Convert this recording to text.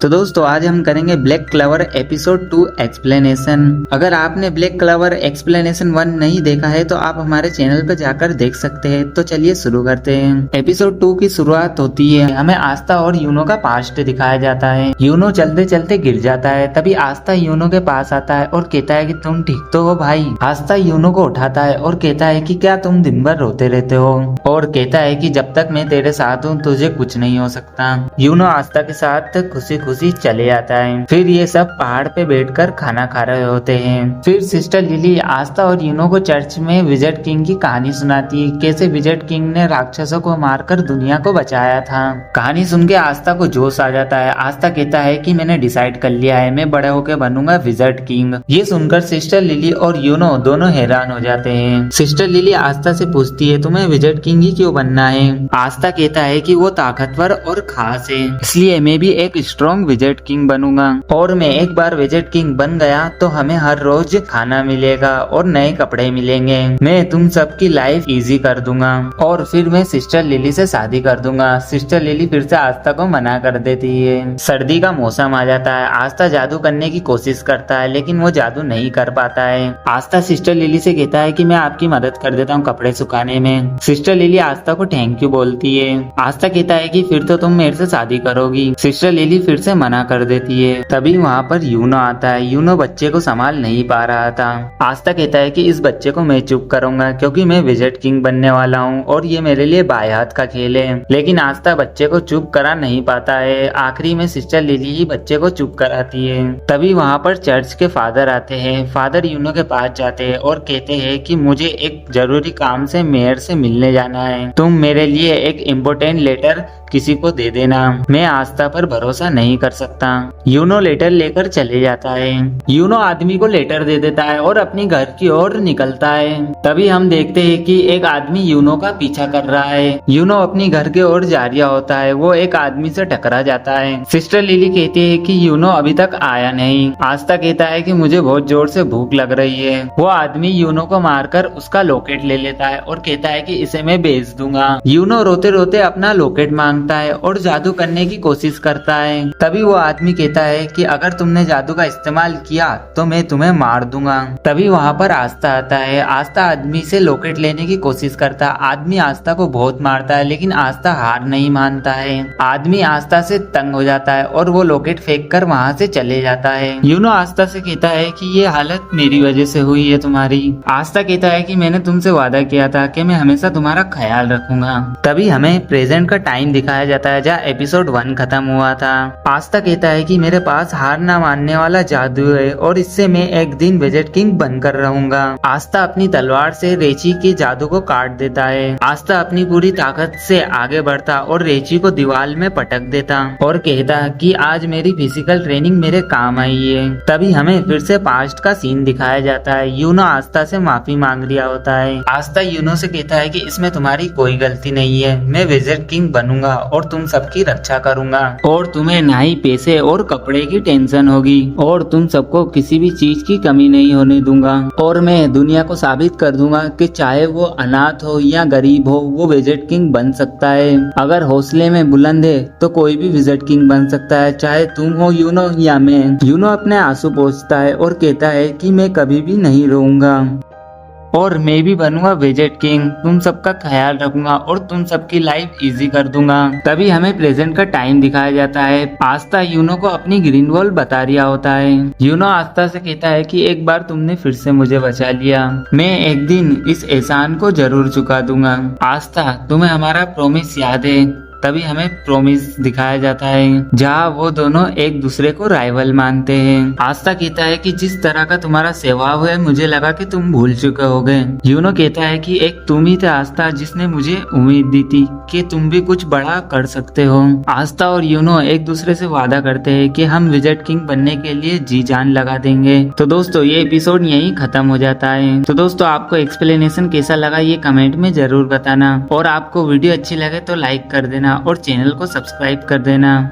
तो दोस्तों आज हम करेंगे ब्लैक क्लवर एपिसोड 2 एक्सप्लेनेशन। अगर आपने ब्लैक क्लवर एक्सप्लेनेशन 1 नहीं देखा है तो आप हमारे चैनल पर जाकर देख सकते हैं। तो चलिए शुरू करते हैं। एपिसोड 2 की शुरुआत होती है, हमें आस्था और यूनो का पास्ट दिखाया जाता है। यूनो चलते चलते गिर जाता है, तभी आस्था यूनो के पास आता है और कहता है कि तुम ठीक तो हो भाई। आस्था यूनो को उठाता है और कहता है कि क्या तुम दिन भर रोते रहते हो, और कहता है कि जब तक मैं तेरे साथ हूँ तुझे कुछ नहीं हो सकता। यूनो आस्था के साथ खुशी खुशी चले जाता है। फिर ये सब पहाड़ पे बैठकर खाना खा रहे होते हैं। फिर सिस्टर लिली आस्था और यूनो को चर्च में विजट किंग की कहानी सुनाती है, कैसे विजट किंग ने राक्षसों को मारकर दुनिया को बचाया था। कहानी सुन के आस्था को जोश आ जाता है। आस्था कहता है कि मैंने डिसाइड कर लिया है, मैं बड़े होकर बनूंगा विजट किंग। ये सुनकर सिस्टर लिली और यूनो दोनों हैरान हो जाते हैं। सिस्टर लिली आस्था से पूछती है तुम्हें विजट किंग ही क्यों बनना है। आस्था कहता है कि वो ताकतवर और खास है, इसलिए मैं भी एक स्ट्रॉन्ग विजट किंग बनूंगा, और मैं एक बार विजट किंग बन गया तो हमें हर रोज खाना मिलेगा और नए कपड़े मिलेंगे। मैं तुम सबकी लाइफ इजी कर दूंगा और फिर मैं सिस्टर लिली से शादी कर दूंगा। सिस्टर लिली फिर से आस्था को मना कर देती है। सर्दी का मौसम आ जाता है। आस्था जादू करने की कोशिश करता है लेकिन वो जादू नहीं कर पाता है। आस्था सिस्टर लिली से कहता है कि मैं आपकी मदद कर देता हूँ कपड़े सुखाने में। सिस्टर लिली आस्था को थैंक यू बोलती है। आस्था कहता है कि फिर तो तुम मेरे से शादी करोगी। सिस्टर लिली फिर से मना कर देती है। तभी वहाँ पर यूनो आता है। यूनो बच्चे को संभाल नहीं पा रहा था। आस्था कहता है कि इस बच्चे को मैं चुप करूंगा क्योंकि मैं विजट किंग बनने वाला हूँ और ये मेरे लिए बाएं हाथ का खेल है। लेकिन आस्था बच्चे को चुप करा नहीं पाता है। आखिरी में सिस्टर लिली ही बच्चे को चुप कराती है। तभी वहाँ पर चर्च के फादर आते हैं। फादर यूनो के पास जाते हैं और कहते हैं कि मुझे एक जरूरी काम से मेयर से मिलने जाना है, तुम मेरे लिए एक इम्पोर्टेंट लेटर किसी को दे देना। मैं आस्था पर भरोसा नहीं कर सकता। यूनो लेटर लेकर चले जाता है। यूनो आदमी को लेटर दे देता है और अपनी घर की ओर निकलता है। तभी हम देखते हैं कि एक आदमी यूनो का पीछा कर रहा है। यूनो अपनी घर की ओर जा रहा होता है, वो एक आदमी से टकरा जाता है। सिस्टर लिली कहती है कि यूनो अभी तक आया नहीं। आस्था कहता है कि मुझे बहुत जोर से भूख लग रही है। वो आदमी यूनो को मारकर उसका लॉकेट ले लेता है और कहता है कि इसे मैं बेच दूंगा। यूनो रोते रोते अपना लॉकेट मांगता है और जादू करने की कोशिश करता है। तभी वो आदमी कहता है कि अगर तुमने जादू का इस्तेमाल किया तो मैं तुम्हें मार दूंगा। तभी वहाँ पर आस्था आता है। आस्था आदमी से लॉकेट लेने की कोशिश करता है। आदमी आस्था को बहुत मारता है लेकिन आस्था हार नहीं मानता है। आदमी आस्था से तंग हो जाता है और वो लॉकेट फेंक कर वहाँ से चले जाता है। यूनो आस्था से कहता है कि ये हालत मेरी वजह से हुई है तुम्हारी। आस्था कहता है कि मैंने तुमसे वादा किया था कि मैं हमेशा तुम्हारा ख्याल रखूंगा। तभी हमें प्रेजेंट का टाइम दिखाया जाता है जहाँ एपिसोड 1 खत्म हुआ था। आस्था कहता है कि मेरे पास हार ना मानने वाला जादू है और इससे मैं एक दिन विजट किंग बनकर रहूंगा। आस्था अपनी तलवार से रेची के जादू को काट देता है। आस्था अपनी पूरी ताकत से आगे बढ़ता और रेची को दीवार में पटक देता और कहता कि आज मेरी फिजिकल ट्रेनिंग मेरे काम आई है। तभी हमें फिर से पास्ट का सीन दिखाया जाता है। यूनो आस्था से माफी मांग रहा होता है। आस्था यूनो से कहता है कि इसमें तुम्हारी कोई गलती नहीं है, मैं विजट किंग बनूंगा और तुम सबकी रक्षा करूंगा और तुम्हें ना ही पैसे और कपड़े की टेंशन होगी और तुम सबको किसी भी चीज की कमी नहीं होने दूंगा, और मैं दुनिया को साबित कर दूंगा कि चाहे वो अनाथ हो या गरीब हो वो विजट किंग बन सकता है। अगर हौसले में बुलंद है तो कोई भी विजट किंग बन सकता है, चाहे तुम हो यूनो या मैं। यूनो अपने आंसू पोंछता है और कहता है कि मैं कभी भी नहीं रोऊंगा और मैं भी बनूंगा विजट किंग, तुम सबका ख्याल रखूंगा और तुम सबकी लाइफ इजी कर दूंगा। तभी हमें प्रेजेंट का टाइम दिखाया जाता है। आस्था यूनो को अपनी ग्रीन वॉल बता रहा होता है। यूनो आस्था से कहता है कि एक बार तुमने फिर से मुझे बचा लिया, मैं एक दिन इस एहसान को जरूर चुका दूंगा। आस्था तुम्हें हमारा प्रॉमिस याद है। तभी हमें प्रॉमिस दिखाया जाता है जहाँ वो दोनों एक दूसरे को राइवल मानते हैं। आस्था कहता है कि जिस तरह का तुम्हारा स्वभाव है मुझे लगा कि तुम भूल चुके होगे। यूनो कहता है कि एक तुम ही थे आस्था जिसने मुझे उम्मीद दी थी कि तुम भी कुछ बड़ा कर सकते हो। आस्था और यूनो एक दूसरे से वादा करते हैं कि हम विजट किंग बनने के लिए जी जान लगा देंगे। तो दोस्तों ये एपिसोड यहीं खत्म हो जाता है। तो दोस्तों आपको एक्सप्लेनेशन कैसा लगा ये कमेंट में जरूर बताना, और आपको वीडियो अच्छी लगे तो लाइक कर देना और चैनल को सब्सक्राइब कर देना।